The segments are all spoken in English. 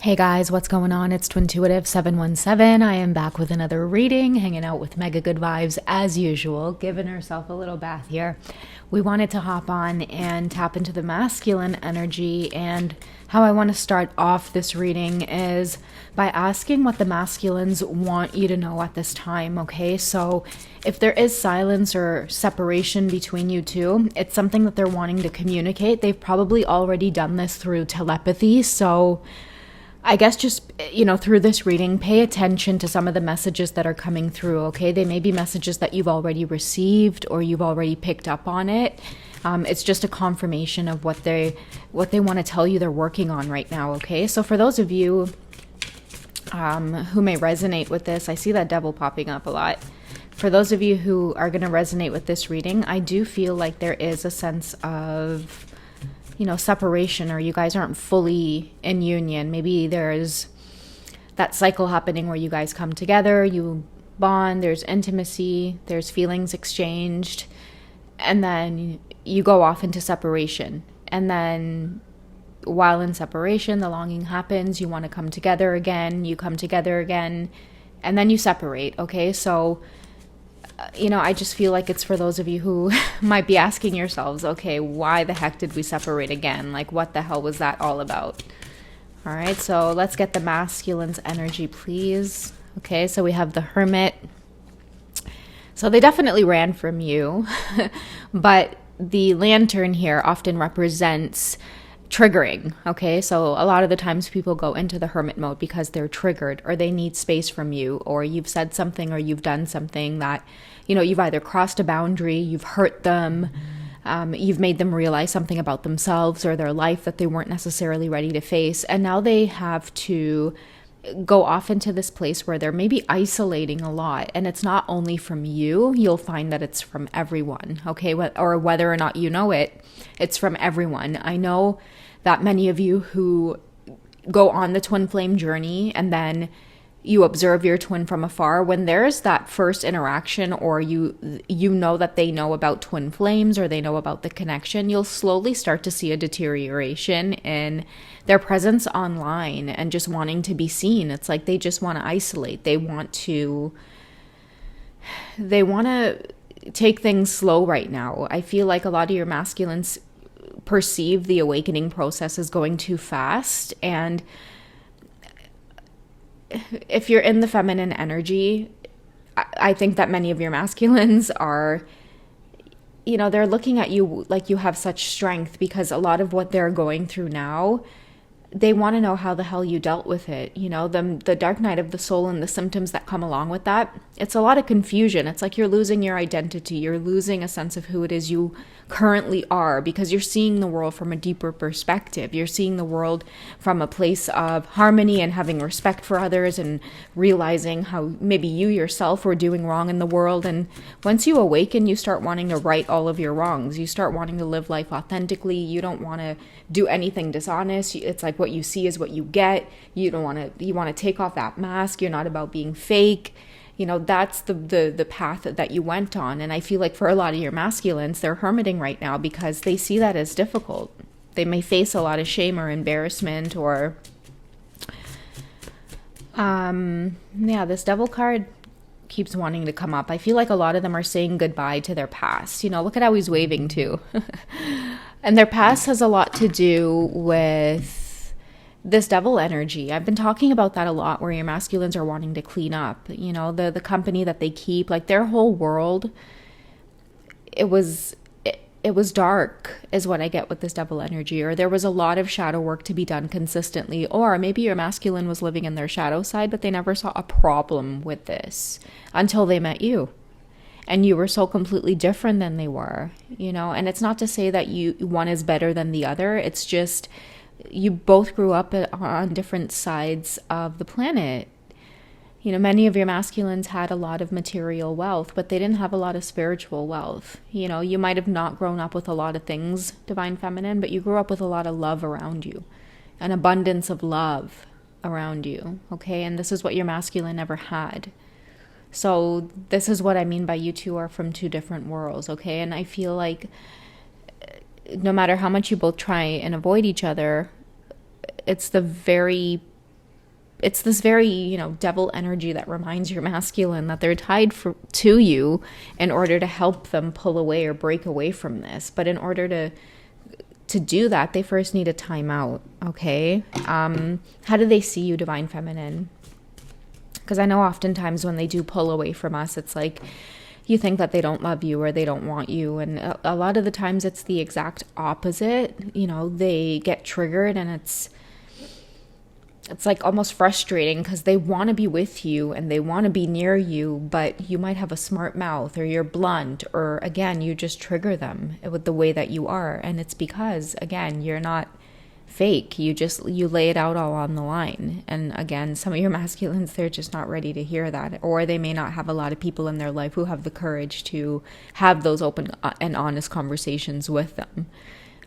Hey guys, what's going on? It's Twintuitive 717. I am back with another reading, hanging out with mega good vibes as usual, giving herself a little bath here. We wanted to hop on and tap into the masculine energy, and how I want to start off this reading is by asking what the masculines want you to know at this time, okay? So if there is silence or separation between you two, it's something that they're wanting to communicate. They've probably already done this through telepathy, so I guess just, through this reading, pay attention to some of the messages that are coming through, okay? They may be messages that you've already received or you've already picked up on it. It's just a confirmation of what they want to tell you they're working on right now, okay? So for those of you who may resonate with this, I see that devil popping up a lot. For those of you who are going to resonate with this reading, I do feel like there is a sense of separation, or you guys aren't fully in union. Maybe there's that cycle happening where you guys come together, you bond, there's intimacy, there's feelings exchanged, and then you go off into separation. And then while in separation, the longing happens, you want to come together again, you come together again, and then you separate, okay? So I just feel like it's for those of you who might be asking yourselves, okay, why the heck did we separate again? Like, what the hell was that all about? All right, so let's get the masculine's energy, please. Okay, so we have the Hermit. So they definitely ran from you, but the Lantern here often represents triggering, okay? So a lot of the times people go into the hermit mode because they're triggered, or they need space from you, or you've said something or you've done something that, you've either crossed a boundary, you've hurt them, you've made them realize something about themselves or their life that they weren't necessarily ready to face, and now they have to go off into this place where they're maybe isolating a lot. And it's not only from you, you'll find that it's from everyone, okay? Or whether or not you know it, it's from everyone. I know that many of you who go on the twin flame journey and then you observe your twin from afar, when there's that first interaction, or you know that they know about twin flames or they know about the connection, you'll slowly start to see a deterioration in their presence online and just wanting to be seen. It's like they just want to isolate. They want to take things slow right now. I feel like a lot of your masculines perceive the awakening process as going too fast, and if you're in the feminine energy, I think that many of your masculines are, they're looking at you like you have such strength, because a lot of what they're going through now, they want to know how the hell you dealt with it. The dark night of the soul and the symptoms that come along with that. It's a lot of confusion. It's like you're losing your identity. You're losing a sense of who it is you currently are, because you're seeing the world from a deeper perspective. You're seeing the world from a place of harmony and having respect for others, and realizing how maybe you yourself were doing wrong in the world. And once you awaken, you start wanting to right all of your wrongs. You start wanting to live life authentically. You don't want to do anything dishonest. It's like what you see is what you get. You want to take off that mask. You're not about being fake. That's the path that you went on. And I feel like for a lot of your masculines, they're hermiting right now because they see that as difficult. They may face a lot of shame or embarrassment, or this devil card keeps wanting to come up. I feel like a lot of them are saying goodbye to their past. Look at how he's waving too. And their past has a lot to do with this devil energy. I've been talking about that a lot, where your masculines are wanting to clean up. The company that they keep, like their whole world, it was dark, is what I get with this devil energy. Or there was a lot of shadow work to be done consistently. Or maybe your masculine was living in their shadow side, but they never saw a problem with this until they met you. And you were so completely different than they were, and it's not to say that one is better than the other. It's just you both grew up on different sides of the planet. Many of your masculines had a lot of material wealth, but they didn't have a lot of spiritual wealth. You might have not grown up with a lot of things, Divine Feminine, but you grew up with a lot of love around you, an abundance of love around you, okay? And this is what your masculine never had. So this is what I mean by you two are from two different worlds, okay? And I feel like no matter how much you both try and avoid each other, it's the very it's this very, devil energy that reminds your masculine that they're tied to you in order to help them pull away or break away from this. But in order to do that, they first need a timeout. Okay. How do they see you, Divine Feminine? Because I know oftentimes when they do pull away from us, it's like you think that they don't love you or they don't want you. And a lot of the times it's the exact opposite. They get triggered, and it's like almost frustrating because they want to be with you and they want to be near you, but you might have a smart mouth, or you're blunt, or again, you just trigger them with the way that you are. And it's because, again, you're not fake. You lay it out all on the line. And again, some of your masculines, they're just not ready to hear that, or they may not have a lot of people in their life who have the courage to have those open and honest conversations with them.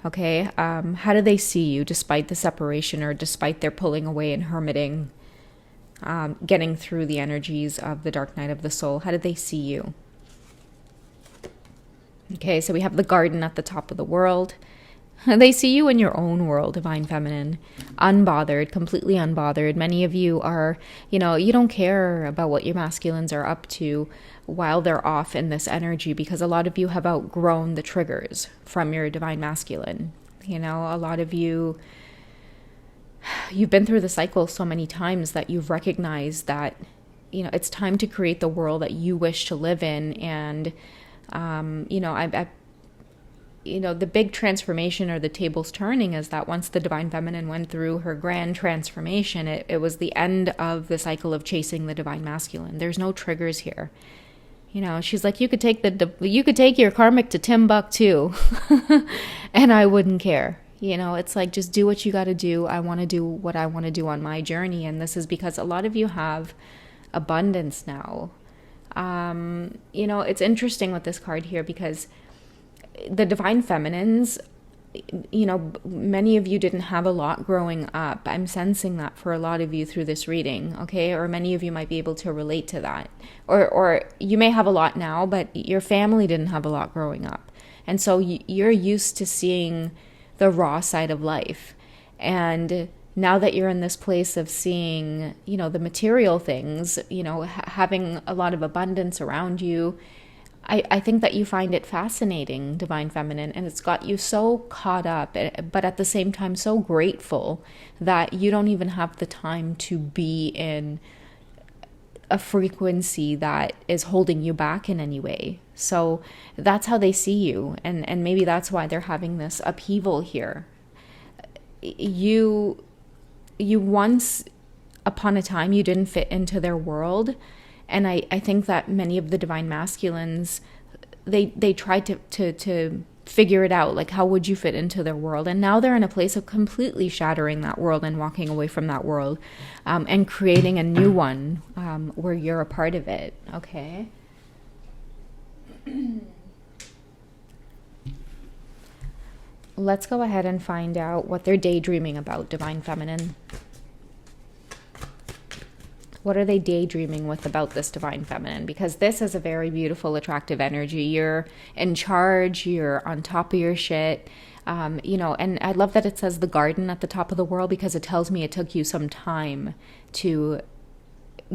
Okay, how do they see you despite the separation, or despite their pulling away and hermiting, getting through the energies of the dark night of the soul? How do they see you? Okay, so we have the garden at the top of the world. They see you in your own world, Divine Feminine, unbothered, completely unbothered. Many of you are, you don't care about what your masculines are up to while they're off in this energy, because a lot of you have outgrown the triggers from your Divine Masculine. A lot of you've been through the cycle so many times that you've recognized that, it's time to create the world that you wish to live in. And, the big transformation, or the tables turning, is that once the Divine Feminine went through her grand transformation, it was the end of the cycle of chasing the Divine Masculine. There's no triggers here. She's like, you could take your karmic to Timbuktu and I wouldn't care. It's like, just do what you got to do. I want to do what I want to do on my journey. And this is because a lot of you have abundance now. It's interesting with this card here, because the Divine Feminines, many of you didn't have a lot growing up. I'm sensing that for a lot of you through this reading, okay? Or many of you might be able to relate to that. Or you may have a lot now, but your family didn't have a lot growing up. And so you're used to seeing the raw side of life. And now that you're in this place of seeing, the material things, having a lot of abundance around you, I think that you find it fascinating, Divine Feminine, and it's got you so caught up, but at the same time so grateful that you don't even have the time to be in a frequency that is holding you back in any way. So that's how they see you, and maybe that's why they're having this upheaval here. You once upon a time, you didn't fit into their world. And I think that many of the Divine Masculines, they tried to figure it out, like, how would you fit into their world? And now they're in a place of completely shattering that world and walking away from that world, and creating a new one where you're a part of it, okay? Let's go ahead and find out what they're daydreaming about, Divine Feminine. What are they daydreaming with about this Divine Feminine? Because this is a very beautiful, attractive energy. You're in charge. You're on top of your shit. And I love that it says the garden at the top of the world, because it tells me it took you some time to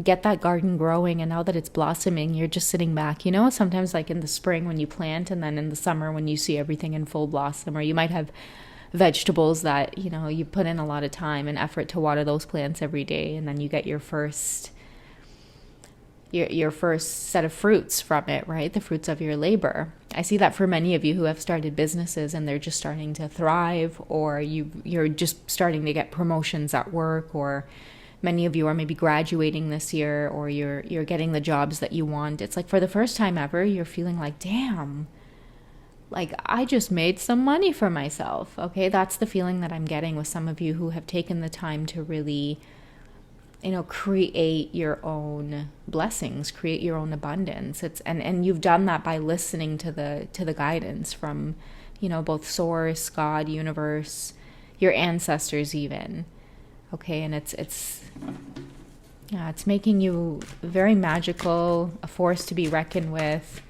get that garden growing. And now that it's blossoming, you're just sitting back. Sometimes like in the spring when you plant, and then in the summer when you see everything in full blossom, or you might have vegetables that you put in a lot of time and effort to water those plants every day, and then you get your first set of fruits from it, right? The fruits of your labor. I see that for many of you who have started businesses and they're just starting to thrive, or you're just starting to get promotions at work, or many of you are maybe graduating this year, or you're getting the jobs that you want. It's like for the first time ever, you're feeling like, damn, like, I just made some money for myself, okay? That's the feeling that I'm getting with some of you who have taken the time to really, create your own blessings, create your own abundance. And you've done that by listening to the guidance from, both Source, God, Universe, your ancestors even, okay? And it's making you very magical, a force to be reckoned with,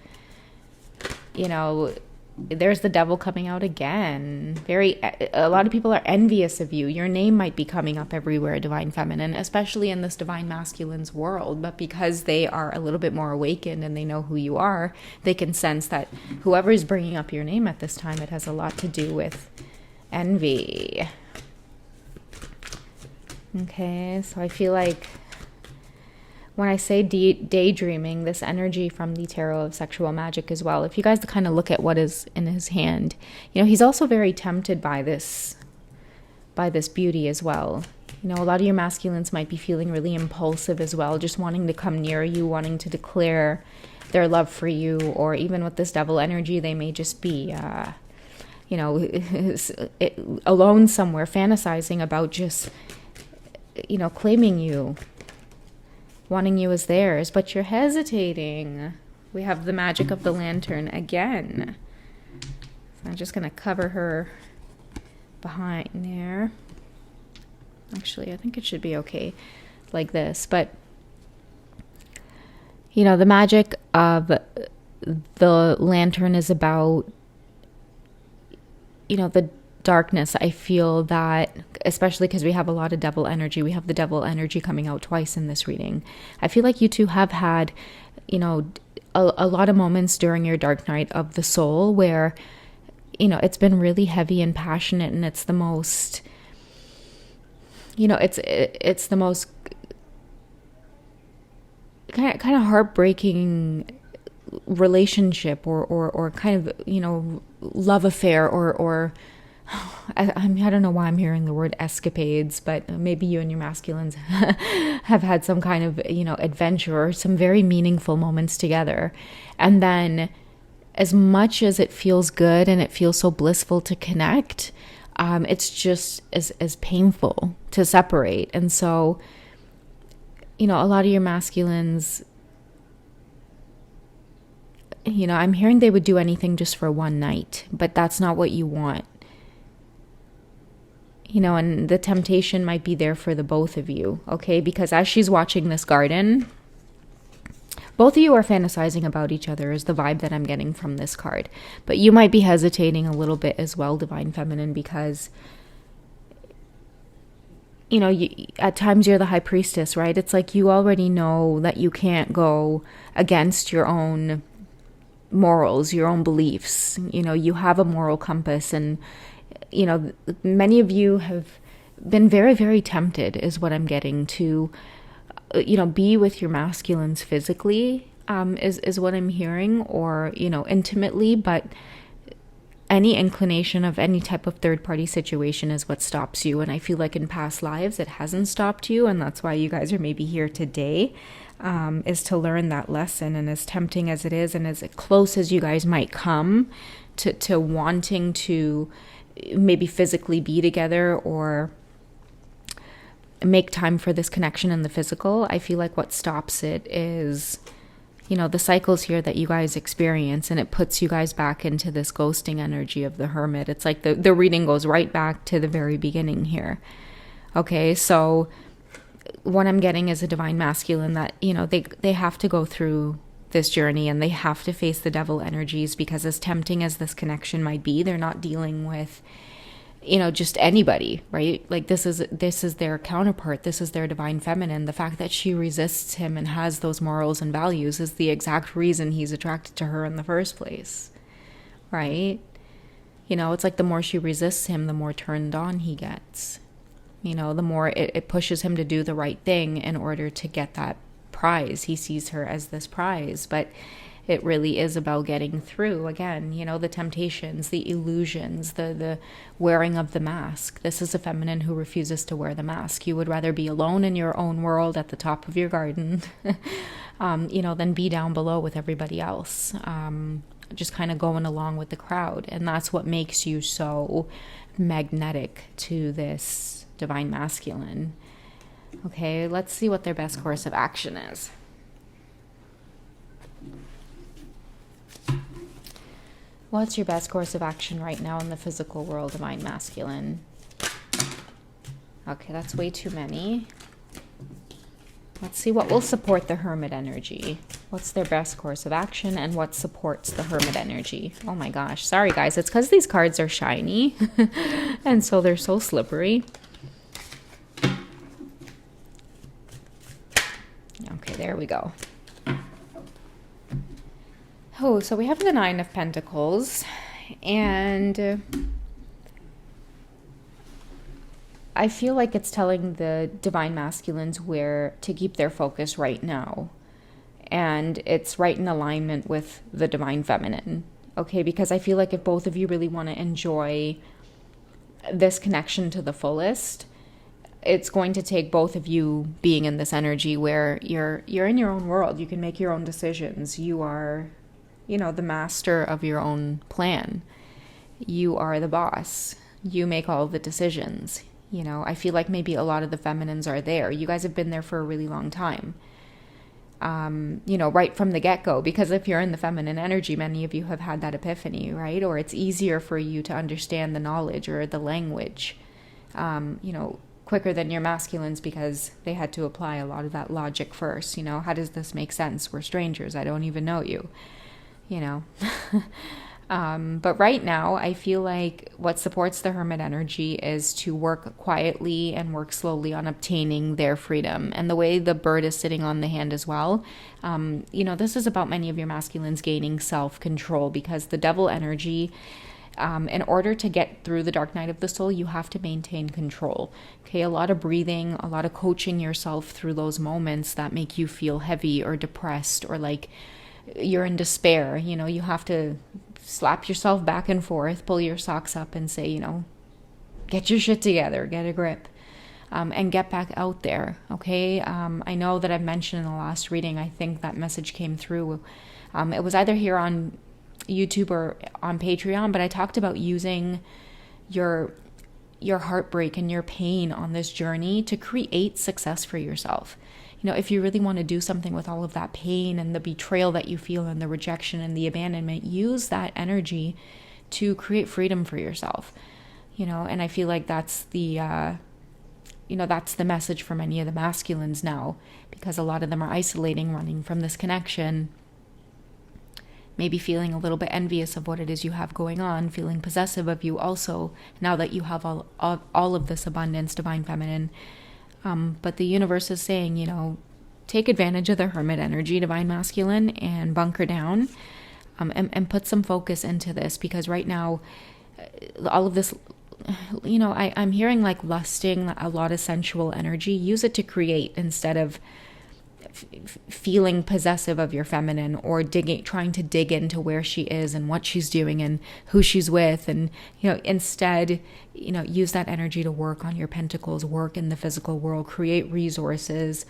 there's the devil coming out again. A lot of people are envious of you. Your name might be coming up everywhere, divine feminine, especially in this divine masculine's world. But because they are a little bit more awakened and they know who you are, they can sense that whoever is bringing up your name at this time, it has a lot to do with envy. Okay, so I feel like when I say daydreaming, this energy from the tarot of sexual magic as well, if you guys kind of look at what is in his hand, he's also very tempted by this beauty as well. A lot of your masculines might be feeling really impulsive as well, just wanting to come near you, wanting to declare their love for you, or even with this devil energy, they may just be, alone somewhere, fantasizing about just, claiming you, wanting you as theirs, but you're hesitating. We have the magic of the lantern again. So I'm just going to cover her behind there. Actually, I think it should be okay like this. But, the magic of the lantern is about, the darkness. I feel that, especially because we have a lot of devil energy, we have the devil energy coming out twice in this reading. I feel like you two have had, a lot of moments during your dark night of the soul where, it's been really heavy and passionate, and it's the most, it's the most kind of heartbreaking relationship or kind of, love affair or I don't know why I'm hearing the word escapades, but maybe you and your masculines have had some kind of, adventure or some very meaningful moments together. And then as much as it feels good and it feels so blissful to connect, it's just as painful to separate. And so, a lot of your masculines, I'm hearing they would do anything just for one night, but that's not what you want. And the temptation might be there for the both of you, okay? Because as she's watching this garden, both of you are fantasizing about each other is the vibe that I'm getting from this card. But you might be hesitating a little bit as well, divine feminine, because, at times you're the high priestess, right? It's like you already know that you can't go against your own morals, your own beliefs. You have a moral compass, and many of you have been very, very tempted, is what I'm getting, to, be with your masculines physically, is what I'm hearing, or, intimately, but any inclination of any type of third-party situation is what stops you. And I feel like in past lives, it hasn't stopped you, and that's why you guys are maybe here today, is to learn that lesson. And as tempting as it is, and as close as you guys might come to wanting to maybe physically be together or make time for this connection in the physical, I feel like what stops it is, the cycles here that you guys experience, and it puts you guys back into this ghosting energy of the hermit. It's like the reading goes right back to the very beginning here. Okay, so what I'm getting is a divine masculine that, they have to go through this journey, and they have to face the devil energies, because as tempting as this connection might be, they're not dealing with, just anybody, right? Like this is their counterpart. This is their divine feminine. The fact that she resists him and has those morals and values is the exact reason he's attracted to her in the first place, right? It's like the more she resists him, the more turned on he gets. The more it pushes him to do the right thing in order to get that prize. He sees her as this prize, but it really is about getting through, again, the temptations, the illusions, the wearing of the mask. This is a feminine who refuses to wear the mask. You would rather be alone in your own world at the top of your garden, than be down below with everybody else, just kind of going along with the crowd. And that's what makes you so magnetic to this divine masculine. Okay, let's see what their best course of action is. What's your best course of action right now in the physical world, divine masculine? Okay, that's way too many. Let's see what will support the hermit energy. What's their best course of action, and what supports the Hermit energy? Oh my gosh. Sorry, guys. It's because these cards are shiny. And so they're so slippery. Okay, there we go. Oh, so we have the Nine of Pentacles. And I feel like it's telling the Divine Masculines where to keep their focus right now. And it's right in alignment with the Divine Feminine. Okay, because I feel like if both of you really want to enjoy this connection to the fullest, it's going to take both of you being in this energy where you're in your own world. You can make your own decisions. You are, the master of your own plan. You are the boss. You make all the decisions. I feel like maybe a lot of the feminines are there. You guys have been there for a really long time. Right from the get-go, because if you're in the feminine energy, many of you have had that epiphany, right? Or it's easier for you to understand the knowledge or the language, quicker than your masculines, because they had to apply a lot of that logic first. How does this make sense? We're strangers. I don't even know you, But right now, I feel like what supports the Hermit energy is to work quietly and work slowly on obtaining their freedom. And the way the bird is sitting on the hand as well, this is about many of your masculines gaining self-control, because the Devil energy, in order to get through the dark night of the soul, you have to maintain control. Okay, a lot of breathing, a lot of coaching yourself through those moments that make you feel heavy or depressed or like you're in despair. You have to slap yourself back and forth, pull your socks up and say, get your shit together, get a grip, and get back out there. Okay. I know that I've mentioned in the last reading, I think that message came through. It was either here on YouTube or on Patreon, but I talked about using your heartbreak and your pain on this journey to create success for yourself. If you really want to do something with all of that pain and the betrayal that you feel and the rejection and the abandonment, use that energy to create freedom for yourself. And I feel like that's the message for many of the masculines now, because a lot of them are isolating, running from this connection, maybe feeling a little bit envious of what it is you have going on, feeling possessive of you also, now that you have all of this abundance, Divine Feminine. But the universe is saying, take advantage of the Hermit energy, Divine Masculine, and bunker down, and put some focus into this, because right now, all of this, I'm hearing like lusting, a lot of sensual energy. Use it to create instead of feeling possessive of your feminine, or trying to dig into where she is and what she's doing and who she's with. And, instead, use that energy to work on your pentacles, work in the physical world, create resources,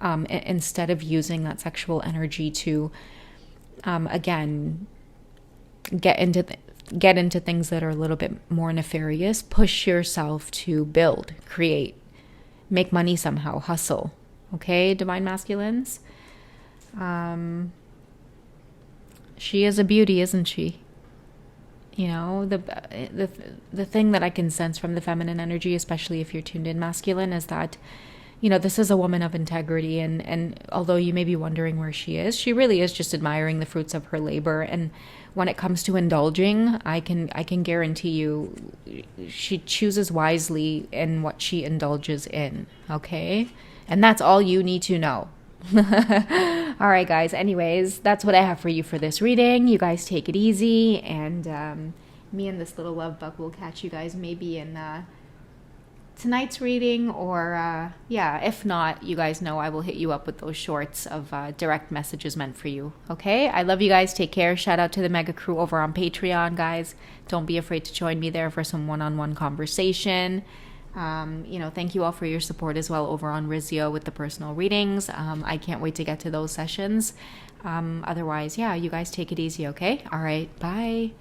instead of using that sexual energy to, again, get into things that are a little bit more nefarious. Push yourself to build, create, make money somehow, hustle. Okay, Divine Masculines. She is a beauty, isn't she? The thing that I can sense from the feminine energy, especially if you're tuned in masculine, is that, this is a woman of integrity. And although you may be wondering where she really is just admiring the fruits of her labor. And when it comes to indulging, I can guarantee you she chooses wisely in what she indulges in. Okay? And that's all you need to know. All right, guys. Anyways, that's what I have for you for this reading. You guys take it easy. And me and this little love bug will catch you guys maybe in tonight's reading. Or, if not, you guys know I will hit you up with those shorts of direct messages meant for you. Okay? I love you guys. Take care. Shout out to the Mega Crew over on Patreon, guys. Don't be afraid to join me there for some one-on-one conversation. Thank you all for your support as well over on Rizio with the personal readings. I can't wait to get to those sessions. Otherwise, you guys take it easy, okay? All right, bye.